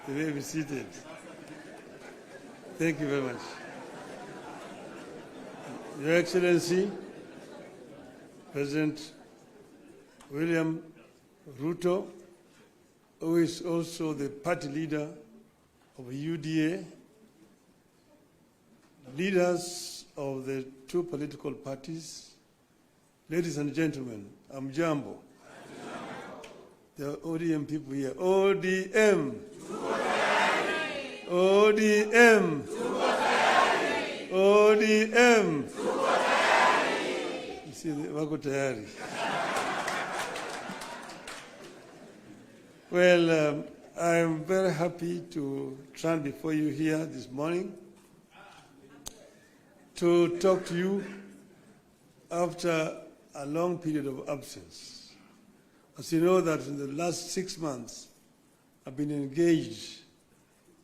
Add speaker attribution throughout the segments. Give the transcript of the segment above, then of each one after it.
Speaker 1: You may be seated. Thank you very much. Your Excellency, President William Ruto, who is also the party leader of UDA, leaders of the two political parties, ladies and gentlemen, I'm Jambo. The ODM people here. ODM. ODM. ODM. You see, wako tayari. Well, I'm very happy to stand before you here this morning to talk to you after a long period of absence. As you know that in the last 6 months, I've been engaged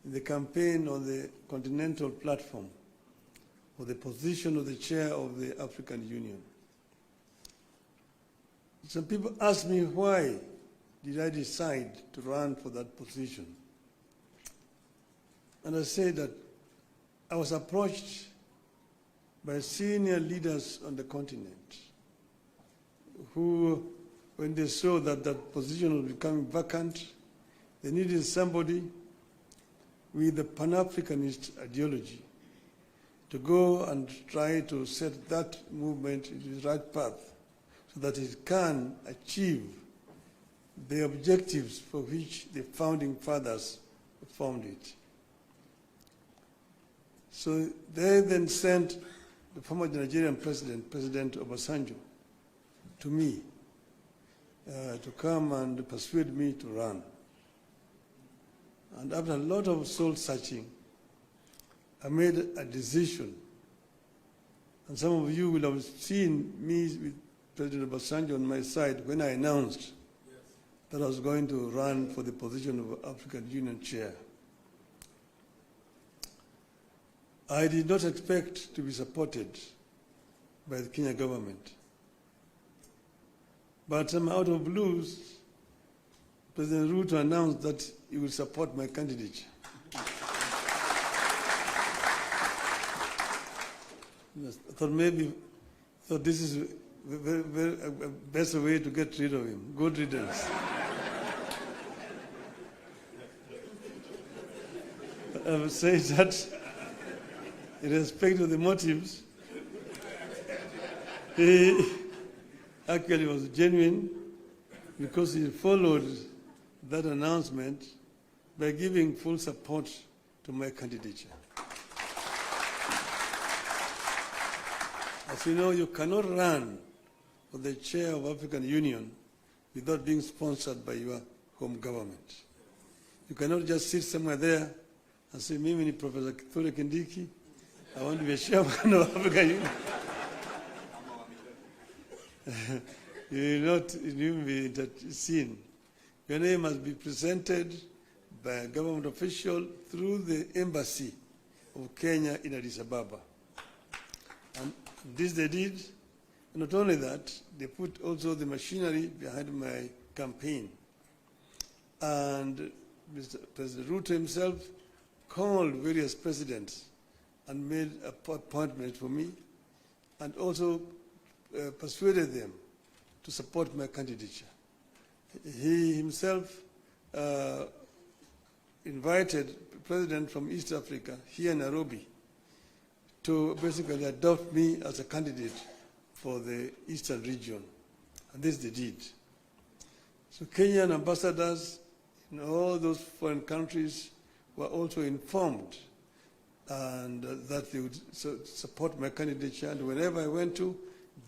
Speaker 1: in the campaign on the continental platform for the position of the chair of the African Union. Some people ask me why did I decide to run for that position. And I say that I was approached by senior leaders on the continent who, when they saw that that position was becoming vacant, they needed somebody with a Pan-Africanist ideology to go and try to set that movement into the right path so that it can achieve the objectives for which the founding fathers formed it. So they then sent the former Nigerian president, President Obasanjo, to me to come and persuade me to run. And after a lot of soul searching, I made a decision. And some of you will have seen me with President Obasanjo on my side when I announced that I was going to run for the position of African Union chair. I did not expect to be supported by the Kenya government. But out of blues, President Ruto announced that he will support my candidature. I thought this is a best way to get rid of him. Good riddance. I would say that in respect of the motives, he actually was genuine because he followed that announcement by giving full support to my candidature. As you know, you cannot run for the chair of African Union without being sponsored by your home government. You cannot just sit somewhere there and say, Mimi ni Professor Kindiki, I want to be a chairman of African Union. You will not even be seen. Your name must be presented by a government official through the embassy of Kenya in Addis Ababa. And this they did. And not only that, they put also the machinery behind my campaign. And Mr. President Ruto himself called various presidents and made appointments for me and also persuaded them to support my candidature. He himself invited the president from East Africa, here in Nairobi, to basically adopt me as a candidate for the Eastern region. And this they did. So Kenyan ambassadors in all those foreign countries were also informed and that they would support my candidature. And whenever I went to,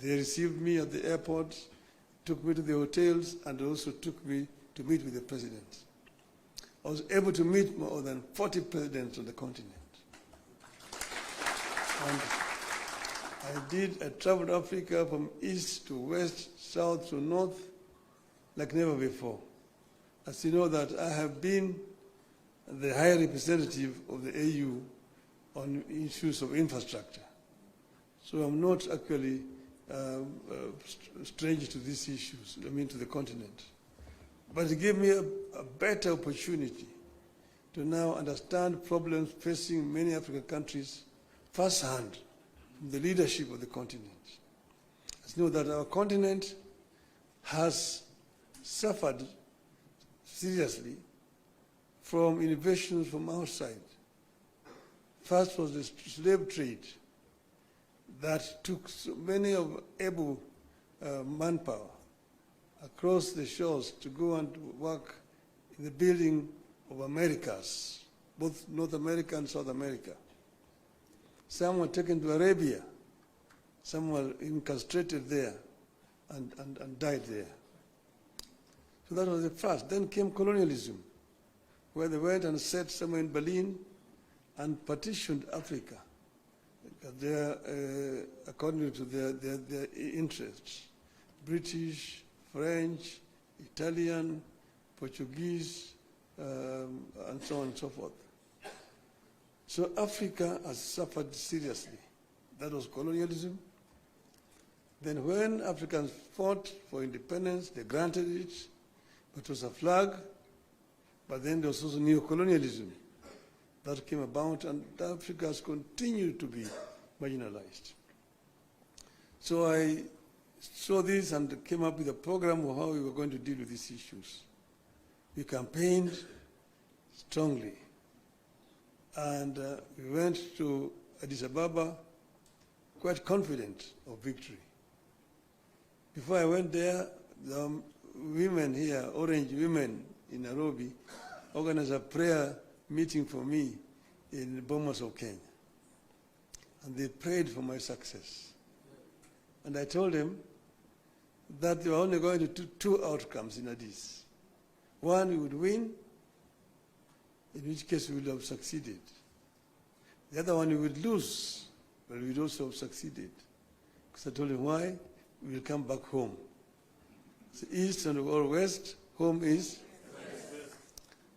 Speaker 1: they received me at the airport, took me to the hotels, and also took me to meet with the president. I was able to meet more than 40 presidents on the continent. And I traveled Africa from east to west, south to north, like never before. As you know that I have been the high representative of the AU on issues of infrastructure. So I'm not actually strange to these issues, to the continent. But it gave me a better opportunity to now understand problems facing many African countries firsthand from the leadership of the continent. Let's know that our continent has suffered seriously from innovations from outside. First was the slave trade that took so many of able manpower across the shores to go and work in the building of Americas, both North America and South America. Some were taken to Arabia, some were incarcerated there and died there. So that was the first. Then came colonialism, where they went and set somewhere in Berlin and partitioned Africa according to their interests. British, French, Italian, Portuguese, and so on and so forth. So Africa has suffered seriously. That was colonialism. Then when Africans fought for independence, they granted it, but it was a flag. But then there was also neo-colonialism that came about, and Africa has continued to be marginalized. So I saw this and came up with a program of how we were going to deal with these issues. We campaigned strongly, and we went to Addis Ababa quite confident of victory. Before I went there, the women here, Orange women in Nairobi, organized a prayer meeting for me in Bomas of Kenya. And they prayed for my success. And I told them that they were only going to do two outcomes in Addis. One, we would win, in which case we would have succeeded. The other one, we would lose, but we would also have succeeded. Because I told them why, we will come back home. So east and or west, home is? West.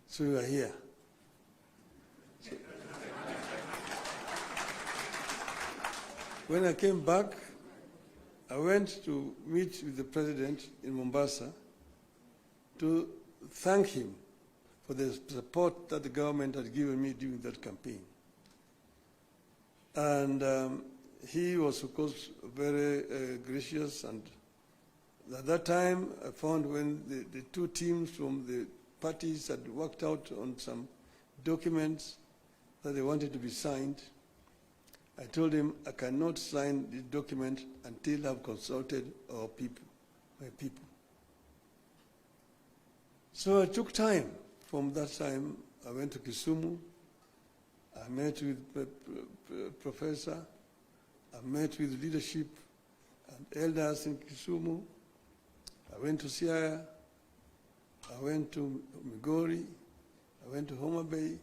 Speaker 1: So we are here. So when I came back, I went to meet with the president in Mombasa to thank him for the support that the government had given me during that campaign. And he was, of course, very gracious. And at that time, I found when the two teams from the parties had worked out on some documents that they wanted to be signed, I told him I cannot sign the document until I've consulted our people, my people. So I took time. From that time, I went to Kisumu. I met with the professor. I met with leadership and elders in Kisumu. I went to Siaya. I went to Migori. I went to Homa Bay.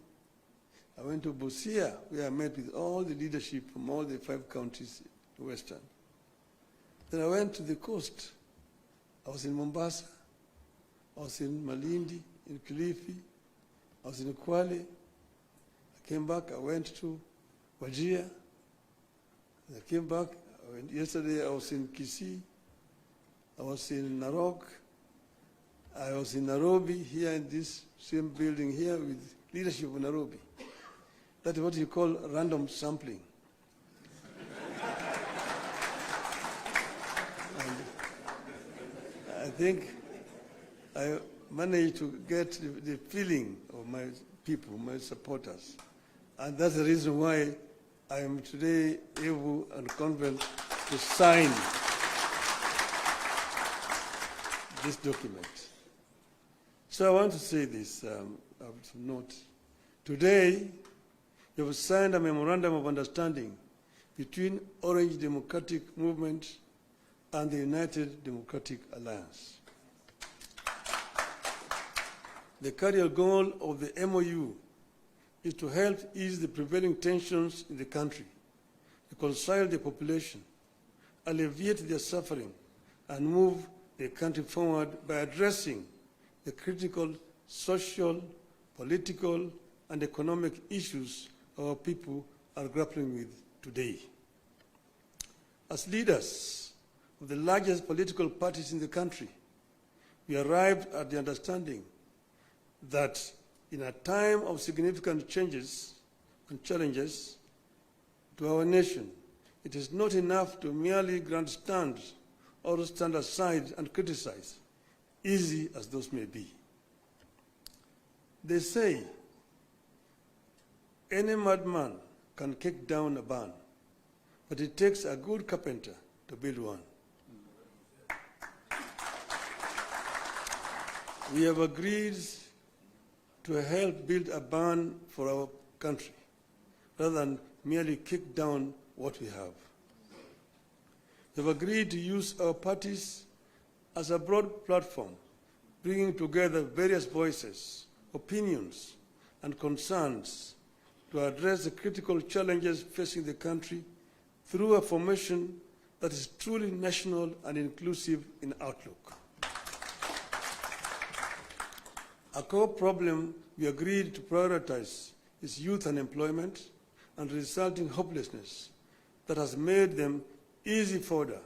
Speaker 1: I went to Busia, where I met with all the leadership from all the 5 counties in Western. Then I went to the coast. I was in Mombasa. I was in Malindi, in Kilifi. I was in Kwale. I came back. I went to Wajir. I came back. Yesterday I was in Kisii. I was in Narok. I was in Nairobi, here in this same building here with leadership of Nairobi. That is what you call random sampling. And I think I managed to get the feeling of my people, my supporters. And that's the reason why I am today able and confident to sign this document. So I want to say this, I have to note. Today, you have signed a memorandum of understanding between Orange Democratic Movement and the United Democratic Alliance. The cardiac goal of the MOU is to help ease the prevailing tensions in the country, reconcile the population, alleviate their suffering, and move the country forward by addressing the critical social, political, and economic issues our people are grappling with today. As leaders of the largest political parties in the country, we arrived at the understanding that in a time of significant changes and challenges to our nation, it is not enough to merely grandstand or stand aside and criticize, easy as those may be. They say any madman can kick down a barn, but it takes a good carpenter to build one. We have agreed to help build a barn for our country, rather than merely kick down what we have. We have agreed to use our parties as a broad platform, bringing together various voices, opinions, and concerns to address the critical challenges facing the country through a formation that is truly national and inclusive in outlook. A core problem we agreed to prioritize is youth unemployment and resulting hopelessness that has made them easy fodder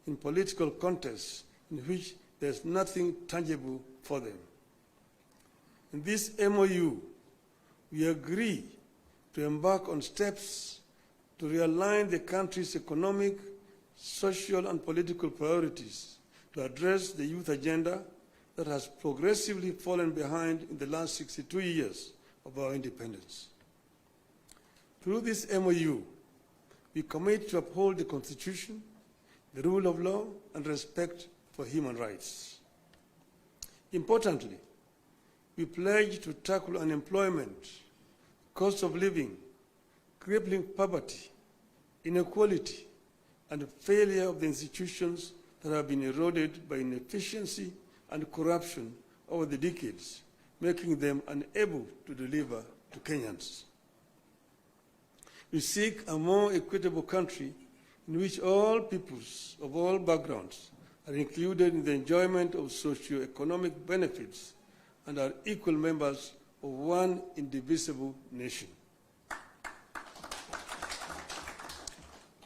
Speaker 1: in political contests in which there is nothing tangible for them. In this MOU, we agree to embark on steps to realign the country's economic, social, and political priorities to address the youth agenda that has progressively fallen behind in the last 62 years of our independence. Through this MOU, we commit to uphold the Constitution, the rule of law, and respect for human rights. Importantly, we pledge to tackle unemployment, cost of living, crippling poverty, inequality, and failure of the institutions that have been eroded by inefficiency and corruption over the decades, making them unable to deliver to Kenyans. We seek a more equitable country in which all peoples of all backgrounds are included in the enjoyment of socio-economic benefits and are equal members of one indivisible nation.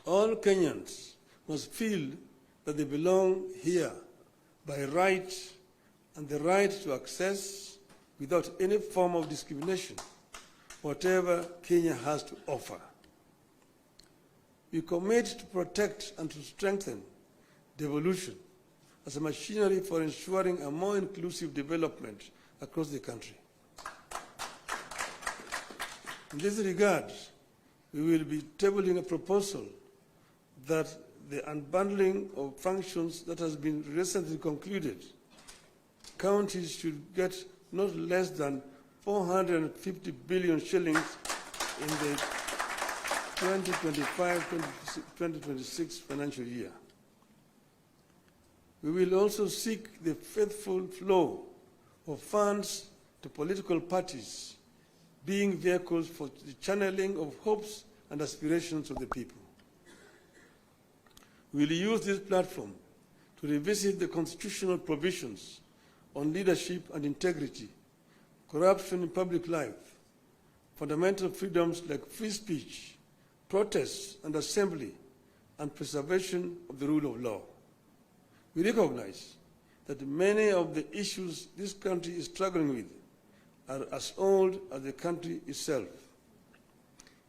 Speaker 1: All Kenyans must feel that they belong here by right, and the right to access, without any form of discrimination, whatever Kenya has to offer. We commit to protect and to strengthen devolution as a machinery for ensuring a more inclusive development across the country. In this regard, we will be tabling a proposal that the unbundling of functions that has been recently concluded, counties should get not less than 450 billion shillings in the 2025-2026 financial year. We will also seek the faithful flow of funds to political parties, being vehicles for the channeling of hopes and aspirations of the people. We will use this platform to revisit the constitutional provisions on leadership and integrity, corruption in public life, fundamental freedoms like free speech, protest and assembly, and preservation of the rule of law. We recognize that many of the issues this country is struggling with are as old as the country itself.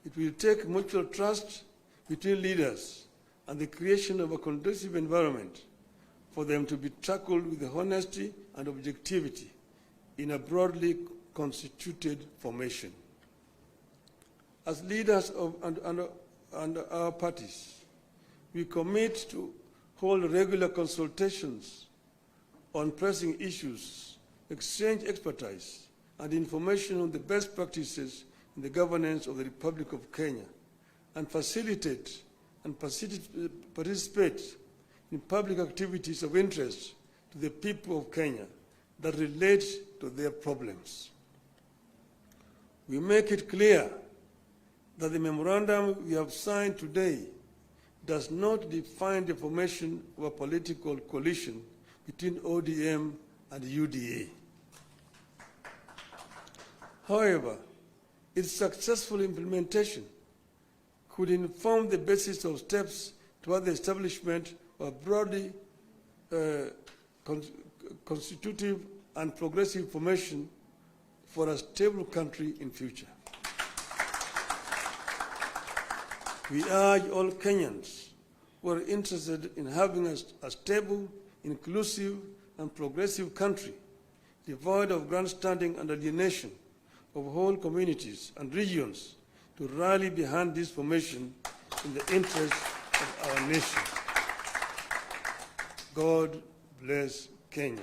Speaker 1: It will take mutual trust between leaders and the creation of a conducive environment for them to be tackled with honesty and objectivity in a broadly constituted formation. As leaders of and our parties, we commit to hold regular consultations on pressing issues, exchange expertise and information on the best practices in the governance of the Republic of Kenya, and facilitate and participate in public activities of interest to the people of Kenya that relate to their problems. We make it clear that the memorandum we have signed today does not define the formation of a political coalition between ODM and UDA. However, its successful implementation could inform the basis of steps toward the establishment of a broadly constitutive and progressive for a stable country in future. We urge all Kenyans who are interested in having a stable, inclusive, and progressive country, devoid of grandstanding and alienation of whole communities and regions, to rally behind this formation in the interest of our nation. God bless Kenya.